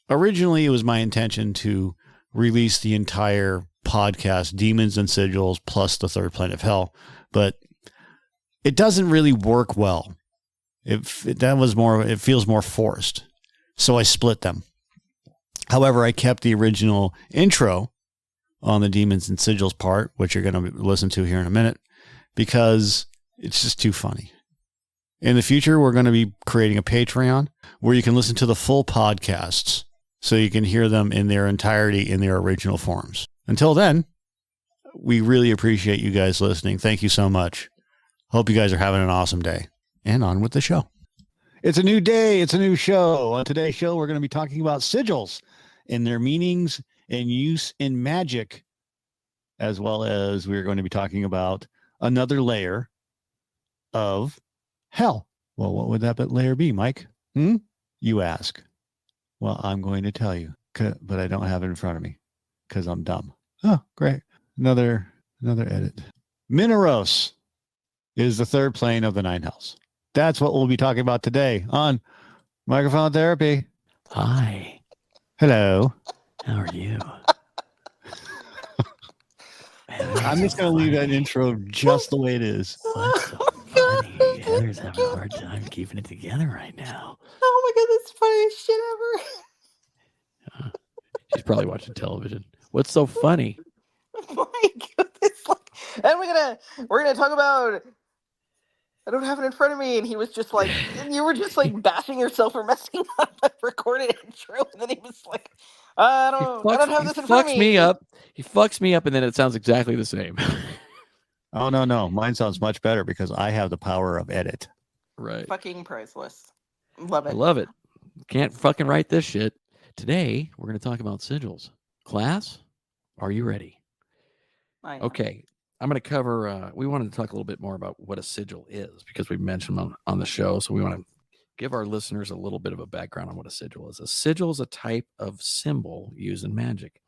Originally, it was my intention to release the entire podcast, Demons and Sigils, plus the Third Plane of Hell, but it doesn't really work well. It feels more forced. So I split them. However, I kept the original intro on the Demons and Sigils part, which you're going to listen to here in a minute, because it's just too funny. In the future, we're going to be creating a Patreon where you can listen to the full podcasts so you can hear them in their entirety in their original forms. Until then, we really appreciate you guys listening. Thank you so much. Hope you guys are having an awesome day. And on with the show. It's a new day. It's a new show. On today's show, we're going to be talking about sigils and their meanings and use in magic, as well as we're going to be talking about another layer of hell. Well, what would that layer be, Mike? You ask. Well, I'm going to tell you, but I don't have it in front of me because I'm dumb. Oh, great. Another edit. Mineros is the third plane of the nine hells. That's what we'll be talking about today on Microphone Therapy. Hi. Hello. How are you? I'm just going to leave that intro just the way it is. What's so funny? Heather's having a hard time keeping it together right now. Oh my god, that's the funniest shit ever. She's probably watching television. What's so funny? My goodness, and we're gonna talk about. I don't have it in front of me, and he was just like, you were just like bashing yourself for messing up a recorded intro, and then he was like, I don't have this in front of me. He fucks me up, and then it sounds exactly the same. Oh no, mine sounds much better because I have the power of edit. Right. Fucking priceless. Love it. I love it. Can't fucking write this shit. Today we're gonna talk about sigils. Class, are you ready? Okay. I'm going to cover, we wanted to talk a little bit more about what a sigil is because we mentioned them on the show. So we want to give our listeners a little bit of a background on what a sigil is. A sigil is a type of symbol used in magic.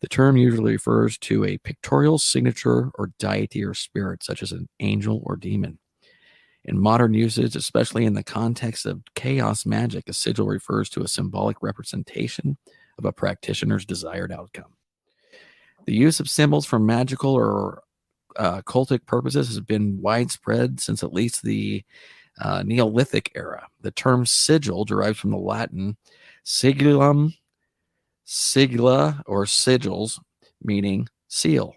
The term usually refers to a pictorial signature or deity or spirit, such as an angel or demon. In modern usage, especially in the context of chaos magic, a sigil refers to a symbolic representation of a practitioner's desired outcome. The use of symbols for magical or cultic purposes has been widespread since at least the Neolithic era. The term sigil derives from the Latin sigillum, sigilla, or sigils, meaning seal.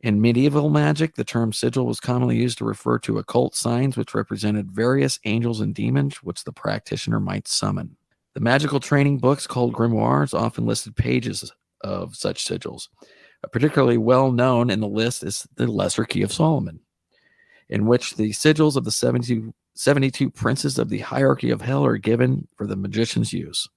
In medieval magic, the term sigil was commonly used to refer to occult signs which represented various angels and demons which the practitioner might summon. The magical training books called grimoires often listed pages of such sigils. Particularly well known in the list is the Lesser Key of Solomon, in which the sigils of the 72 princes of the hierarchy of hell are given for the magician's use.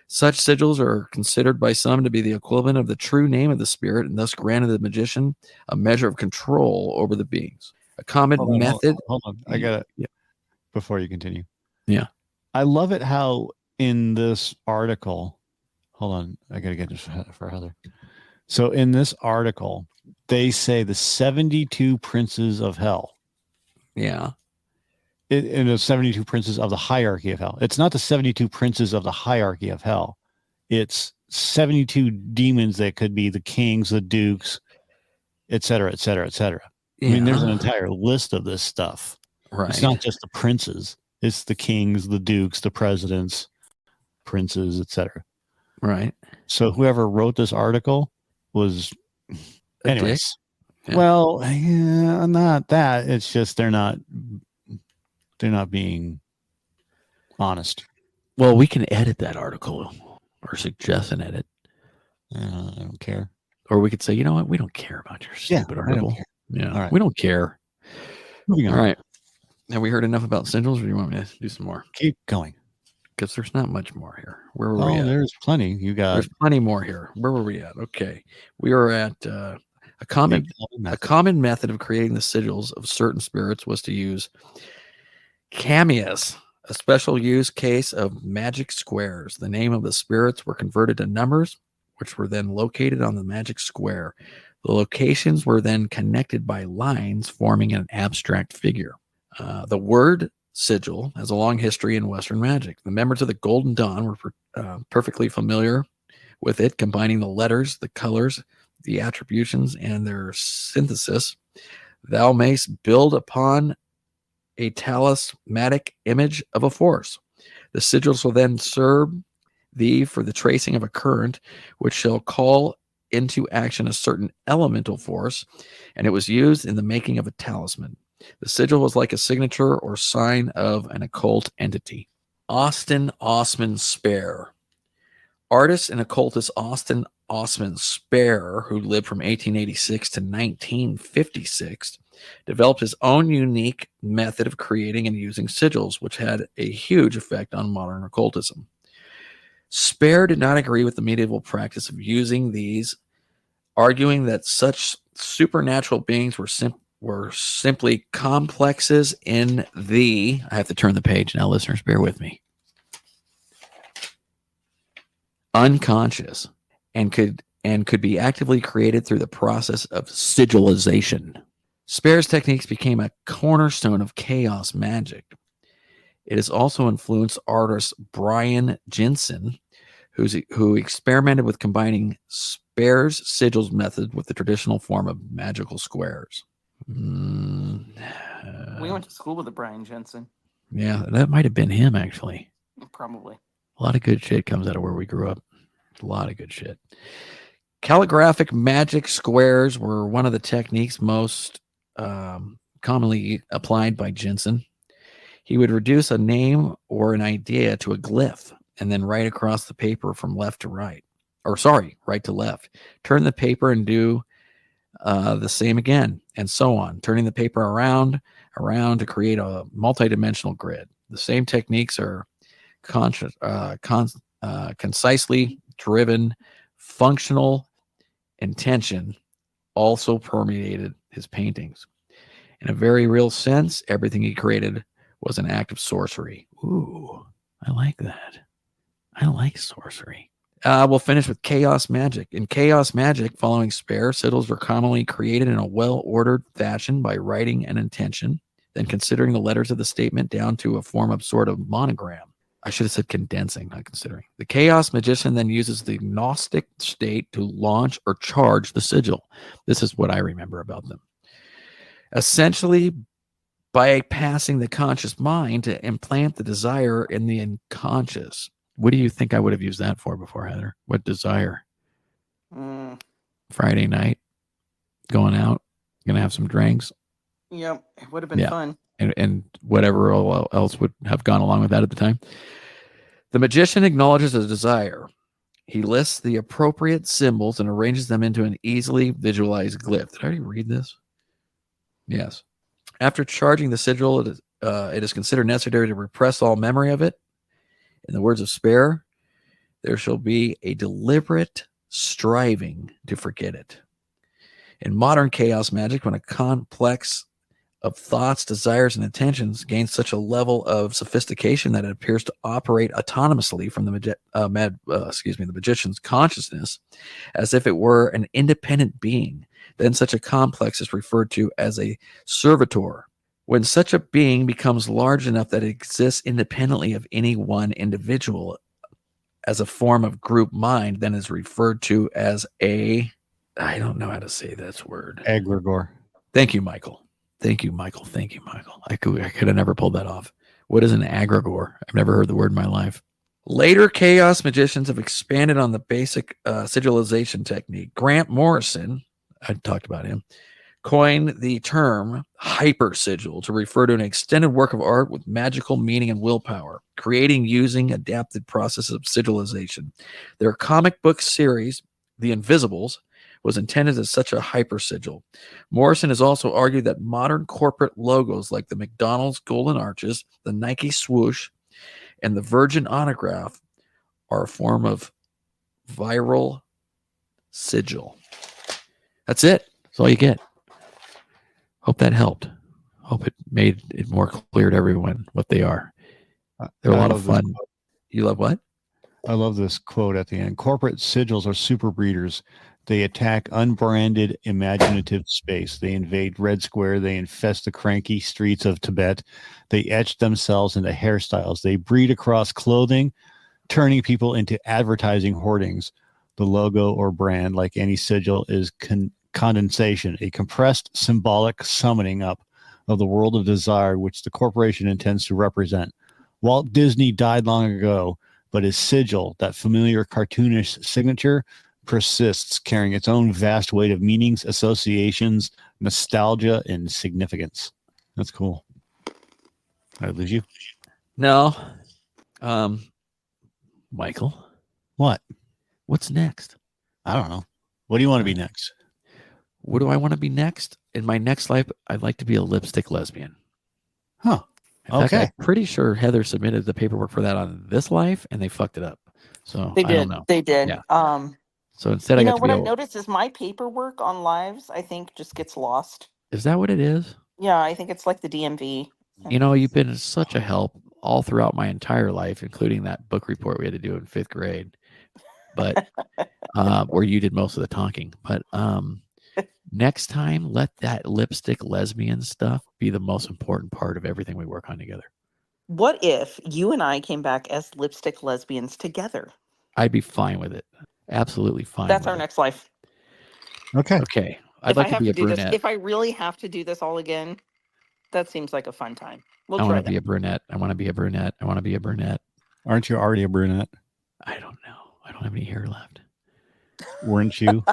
Such sigils are considered by some to be the equivalent of the true name of the spirit and thus granted the magician a measure of control over the beings. A common method. Hold on. I got it. Yeah. Before you continue. Yeah. I love it how in this article, hold on. I got to get this for Heather. So in this article, they say the 72 princes of hell. Yeah. In the 72 princes of the hierarchy of hell. It's not the 72 princes of the hierarchy of hell. It's 72 demons that could be the kings, the dukes, et cetera, et cetera, et cetera. Yeah. I mean, there's an entire list of this stuff. Right. It's not just the princes. It's the kings, the dukes, the presidents, princes, et cetera. Right. So whoever wrote this article was anyways. Yeah. Well, yeah, not that. It's just they're not being honest. Well, we can edit that article or suggest an edit. I don't care. Or we could say, you know what? We don't care about your stupid article. Yeah. All right. We don't care. Moving on. All right. Have we heard enough about sigils or do you want me to do some more? Keep going. Because there's not much more here. Where were we at? There's plenty. There's plenty more here. Where were we at? Okay. We are at a common method of creating the sigils of certain spirits was to use cameas, a special use case of magic squares. The name of the spirits were converted to numbers, which were then located on the magic square. The locations were then connected by lines forming an abstract figure. The word sigil has a long history in Western magic. The members of the Golden Dawn were perfectly familiar with it, combining the letters, the colors, the attributions, and their synthesis. Thou mayst build upon a talismanic image of a force. The sigils will then serve thee for the tracing of a current, which shall call into action a certain elemental force, and it was used in the making of a talisman. The sigil was like a signature or sign of an occult entity. Austin Osman Spare. Artist and occultist Austin Osman Spare, who lived from 1886 to 1956, developed his own unique method of creating and using sigils, which had a huge effect on modern occultism. Spare did not agree with the medieval practice of using these, arguing that such supernatural beings were simply complexes in the... I have to turn the page now, listeners, bear with me. Unconscious, and could be actively created through the process of sigilization. Spare's techniques became a cornerstone of chaos magic. It has also influenced artist Brian Jensen, who experimented with combining Spare's sigils method with the traditional form of magical squares. We went to school with a Brian Jensen. Yeah, that might have been him, actually. Probably. A lot of good shit comes out of where we grew up. A lot of good shit. Calligraphic magic squares were one of the techniques most commonly applied by Jensen. He would reduce a name or an idea to a glyph and then write across the paper from left to right. Right to left. Turn the paper and do the same again, and so on, turning the paper around to create a multidimensional grid. The same techniques are concisely driven, functional intention also permeated his paintings. In a very real sense, everything he created was an act of sorcery. Ooh, I like that. I like sorcery. We'll finish with chaos magic. In chaos magic, following Spare, sigils were commonly created in a well-ordered fashion by writing an intention, then considering the letters of the statement down to a form of sort of monogram. I should have said condensing, not considering. The chaos magician then uses the gnostic state to launch or charge the sigil. This is what I remember about them. Essentially, bypassing the conscious mind to implant the desire in the unconscious. What do you think I would have used that for before, Heather? What desire? Friday night, going out, gonna have some drinks. Yep, it would have been fun. And whatever else would have gone along with that at the time. The magician acknowledges a desire. He lists the appropriate symbols and arranges them into an easily visualized glyph. Did I already read this? Yes. After charging the sigil, it is considered necessary to repress all memory of it. In the words of Spare, there shall be a deliberate striving to forget it. In modern chaos magic, when a complex of thoughts, desires, and intentions gains such a level of sophistication that it appears to operate autonomously from the magician's consciousness, as if it were an independent being, then such a complex is referred to as a servitor. When such a being becomes large enough that it exists independently of any one individual as a form of group mind, then is referred to as I don't know how to say this word. Egregore. Thank you, Michael. Thank you, Michael. I could have never pulled that off. What is an egregore? I've never heard the word in my life. Later chaos magicians have expanded on the basic sigilization technique. Grant Morrison, I talked about him, coined the term hyper sigil to refer to an extended work of art with magical meaning and willpower, creating using adapted processes of sigilization. Their comic book series, The Invisibles, was intended as such a hyper sigil. Morrison has also argued that modern corporate logos like the McDonald's Golden Arches, the Nike swoosh, and the Virgin autograph are a form of viral sigil. That's it. That's all you get. Hope that helped. Hope it made it more clear to everyone what they are. They're a lot of fun. You love what? I love this quote at the end. Corporate sigils are super breeders. They attack unbranded imaginative space. They invade Red Square. They infest the cranky streets of Tibet. They etch themselves into hairstyles. They breed across clothing, turning people into advertising hoardings. The logo or brand, like any sigil, is condensation, a compressed symbolic summoning up of the world of desire which the corporation intends to represent. Walt Disney died long ago, but his sigil, that familiar cartoonish signature, persists, carrying its own vast weight of meanings, associations, nostalgia, and significance. That's cool. Did I lose you? No. Michael, What? what's next? I don't know. What do you want to be next? What do I want to be next? In my next life, I'd like to be a lipstick lesbian. Huh. In fact, Okay. I'm pretty sure Heather submitted the paperwork for that on this life, and they fucked it up. So They I did. don't know. They did. Yeah. So instead, I You got know to what be I've noticed is my paperwork on lives, I think, just gets lost. Is that what it is? Yeah, I think it's like the DMV. You know, you've been such a help all throughout my entire life, including that book report we had to do in 5th grade, but where you did most of the talking. But next time, let that lipstick lesbian stuff be the most important part of everything we work on together. What if you and I came back as lipstick lesbians together? I'd be fine with it. Absolutely fine. That's with our it. next life. Okay. Okay. I'd If like I to have be to a do this, brunette. if I really have to do this all again, that seems like a fun time. We'll I try want to that. be a brunette. I want to be a brunette. I want to be a brunette. Aren't you already a brunette? I don't know. I don't have any hair left. Weren't you?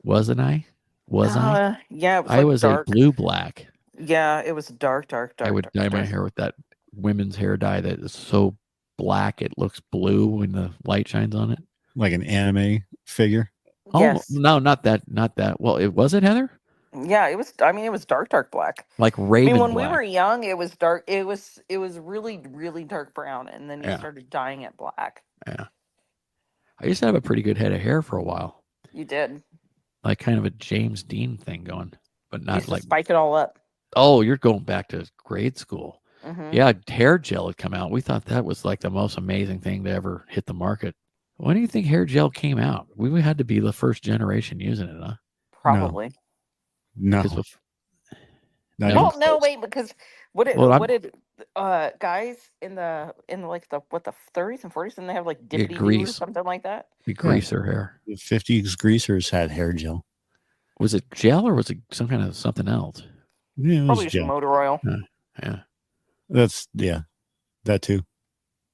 Wasn't I? Was I? Yeah, it was I like was dark. a blue black. Yeah, it was dark. I would dye my hair with that women's hair dye that is so black it looks blue when the light shines on it. Like an anime figure? Yes. Oh no, not that. Well, it was it, Heather? Yeah, it was. I mean, it was dark black. Like I raven mean, when black. we were young, it was dark. It was really dark brown, and then you Yeah. started dyeing it black. Yeah. I used to have a pretty good head of hair for a while. You did. Like kind of a James Dean thing going, but You not used to like. spike it all up. Oh, you're going back to grade school. Mhm. Yeah, hair gel had come out. We thought that was like the most amazing thing to ever hit the market. When do you think hair gel came out? We had to be the first generation using it, huh? Probably. No. Because Not Well, even no, close. wait, because what did guys in the 30s and 40s, and they have like Yeah, dippity do or grease. something like that? we grease their hair. The 50s greasers had hair gel. Was it gel or was it some kind of something else? Yeah, it was Probably just gel. motor oil. Yeah. That too.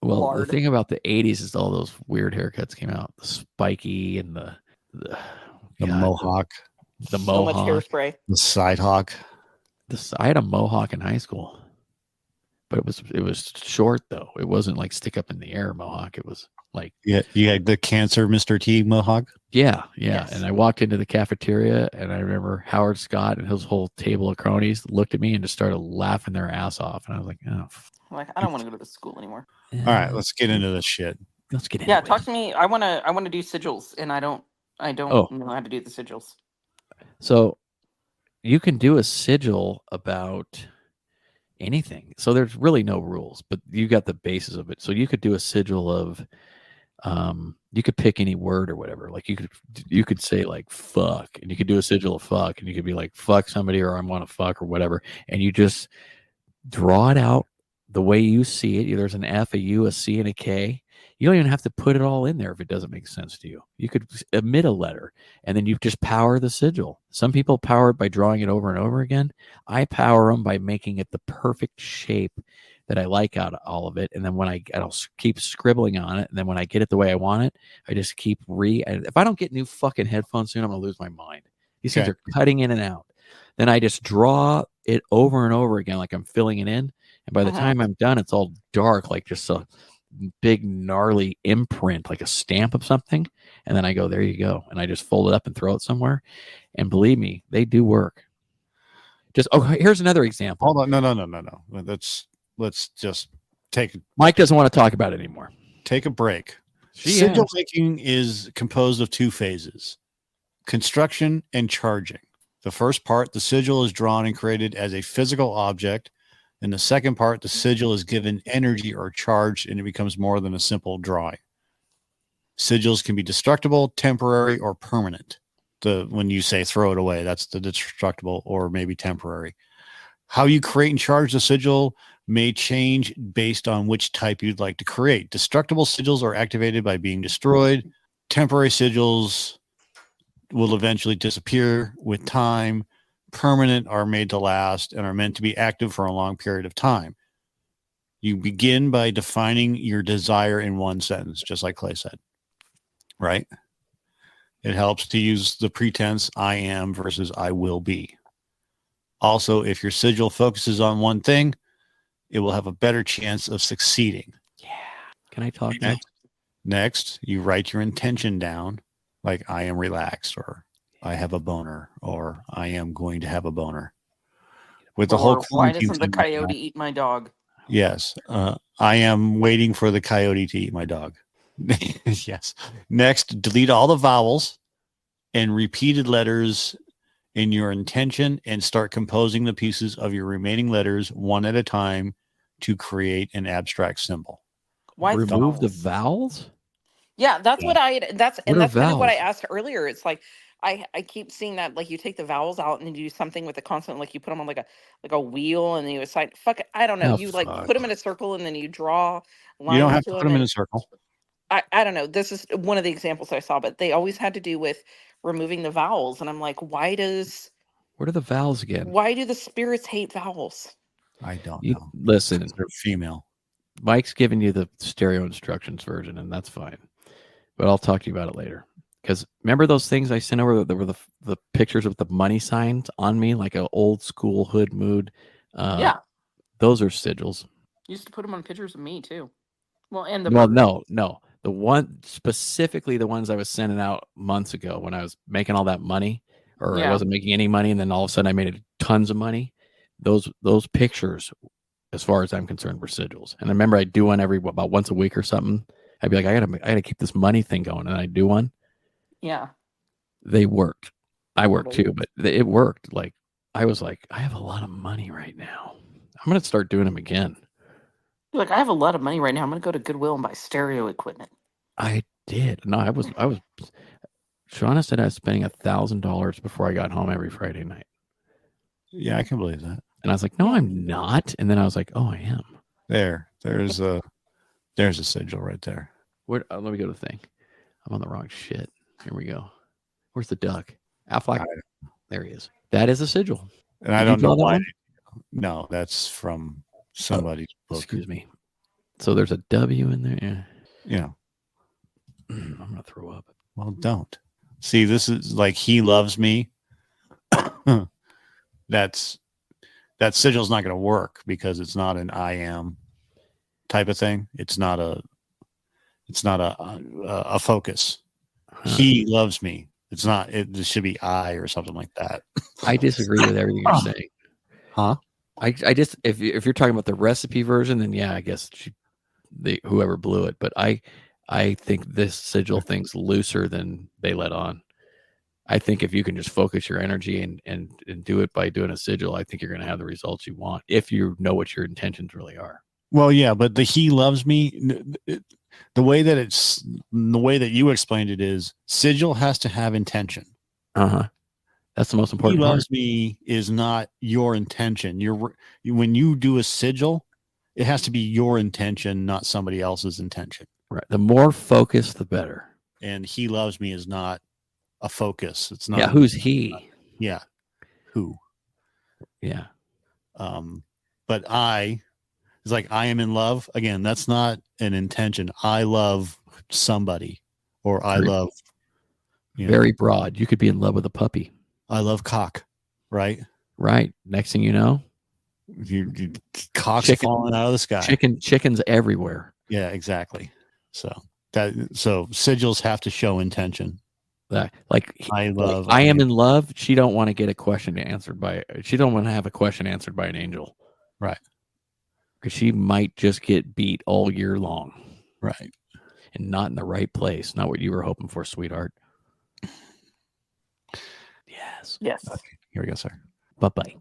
Well, the Lard. thing about the 80s is all those weird haircuts came out. The spiky and the Mohawk, the So much mohawk. hairspray. the side hawk. I had a mohawk in high school, but it was short though. It wasn't like stick up in the air mohawk. It was like Yeah, you had the cancer Mr. T Mohawk. yeah. Yes. And I walked into the cafeteria, and I remember Howard Scott and his whole table of cronies looked at me and just started laughing their ass off. And I was like, oh, I'm like, I don't want to go to this school anymore. All right, let's get into this shit. Let's get into Yeah, it. talk to me. I want to do sigils, and I don't Oh. know how to do the sigils. So you can do a sigil about anything. So there's really no rules, but you got the basis of it. So you could do a sigil of you could pick any word or whatever. Like you could say like fuck, and you could do a sigil of fuck, and you could be like fuck somebody or I want to fuck or whatever, and you just draw it out the way you see it. There's an F, a U, a C, and a K. You don't even have to put it all in there if it doesn't make sense to you. You could omit a letter, and then you just power the sigil. Some people power it by drawing it over and over again. I power them by making it the perfect shape that I like out of all of it. And then I'll keep scribbling on it. And then when I get it the way I want it, I just keep if I don't get new fucking headphones soon, I'm going to lose my mind. These things are cutting in and out. Then I just draw it over and over again, like I'm filling it in. And by the time I'm done, it's all dark, like just a big gnarly imprint, like a stamp of something. And then I go, there you go. And I just fold it up and throw it somewhere. And believe me, they do work. Here's another example. Hold on. No. Let's just Mike doesn't want to talk about it anymore. take a break. Sigil making is composed of two phases: construction and charging. The first part, the sigil is drawn and created as a physical object. In the second part, the sigil is given energy or charged, and it becomes more than a simple drawing. Sigils can be destructible, temporary, or permanent. when you say throw it away, that's the destructible or maybe temporary. How you create and charge the sigil may change based on which type you'd like to create. Destructible sigils are activated by being destroyed. Temporary sigils will eventually disappear with time. Permanent are made to last and are meant to be active for a long period of time. You begin by defining your desire in one sentence, just like Clay said, right? It helps to use the pretense I am versus I will be. Also, if your sigil focuses on one thing, it will have a better chance of succeeding. Yeah. Can I talk now? Next, you write your intention down, like I am relaxed, or I have a boner, or I am going to have a boner. With the whole why quarantine doesn't the thing right coyote now, eat my dog? yes, I am waiting for the coyote to eat my dog. Yes. Next, delete all the vowels and repeated letters in your intention and start composing the pieces of your remaining letters one at a time to create an abstract symbol. Why remove the vowels? Yeah, that's what that's What are kind of what I vowels? asked earlier. It's like I keep seeing that like you take the vowels out and you do something with the consonant, like you put them on like a wheel and then you assign fuck it, I don't know. Oh, You like fuck. put them in a circle and then you draw You don't lines have to to put them them in and a circle. I don't know. This is one of the examples I saw, but they always had to do with removing the vowels and I'm like, What are the vowels again? why do the spirits hate vowels? I don't know. Listen, They're female. Mike's giving you the stereo instructions version, and that's fine. But I'll talk to you about it later. Because remember those things I sent over that were the pictures with the money signs on me, like an old school hood mood? Yeah. Those are sigils. You used to put them on pictures of me too. Well, and the Well, bird. no. The one specifically, the ones I was sending out months ago when I was making all that money, or I Yeah. wasn't making any money, and then all of a sudden I made tons of money. Those pictures, as far as I'm concerned, were sigils. And I remember I'd do one about once a week or something. I'd be like, I gotta keep this money thing going, and I'd do one. Yeah. They worked. I worked too, but it worked. Like I was like, I have a lot of money right now. I'm gonna start doing them again. You're like, I have a lot of money right now. I'm gonna go to Goodwill and buy stereo equipment. I did. No, I was. Shauna said I was spending $1,000 before I got home every Friday night. Yeah, I can believe that. And I was like, no, I'm not. And then I was like, oh, I am. There's a sigil right there. Where? Let me go to the thing. I'm on the wrong shit. Here we go. Where's the duck? Affleck. There he is. That is a sigil. And I don't know why. No, that's from somebody's book. Excuse me. So there's a W in there. Yeah. I'm gonna throw up. Well, don't. See, this is like he loves me. That sigil's not going to work because it's not an I am type of thing. It's not a focus. He loves me. It's not. It should be I or something like that. I disagree with everything you're saying. Huh? I just if you're talking about the recipe version, then yeah, I guess whoever blew it. But I think this sigil thing's looser than they let on. I think if you can just focus your energy and do it by doing a sigil, I think you're going to have the results you want if you know what your intentions really are. Well, yeah, but the he loves me, the way that you explained it is sigil has to have intention. That's the most important part. He part. loves me is not your intention. When you do a sigil, it has to be your intention, not somebody else's intention. Right. The more focus, the better. And he loves me is not a focus. It's not. Yeah. Who's he? Yeah. Who? Yeah. But it's like I am in love. Again, that's not an intention. I love somebody, or I love. Very broad. You could be in love with a puppy. I love cock. Right. Right. Next thing you know, cocks falling out of the sky. Chickens everywhere. Yeah. Exactly. So sigils have to show intention. Like I am in love. She don't want to get a question answered she don't want to have a question answered by an angel. Right. Because she might just get beat all year long. Right. And not in the right place. Not what you were hoping for, sweetheart. Yes. Yes. Okay. Here we go, sir. Bye-bye.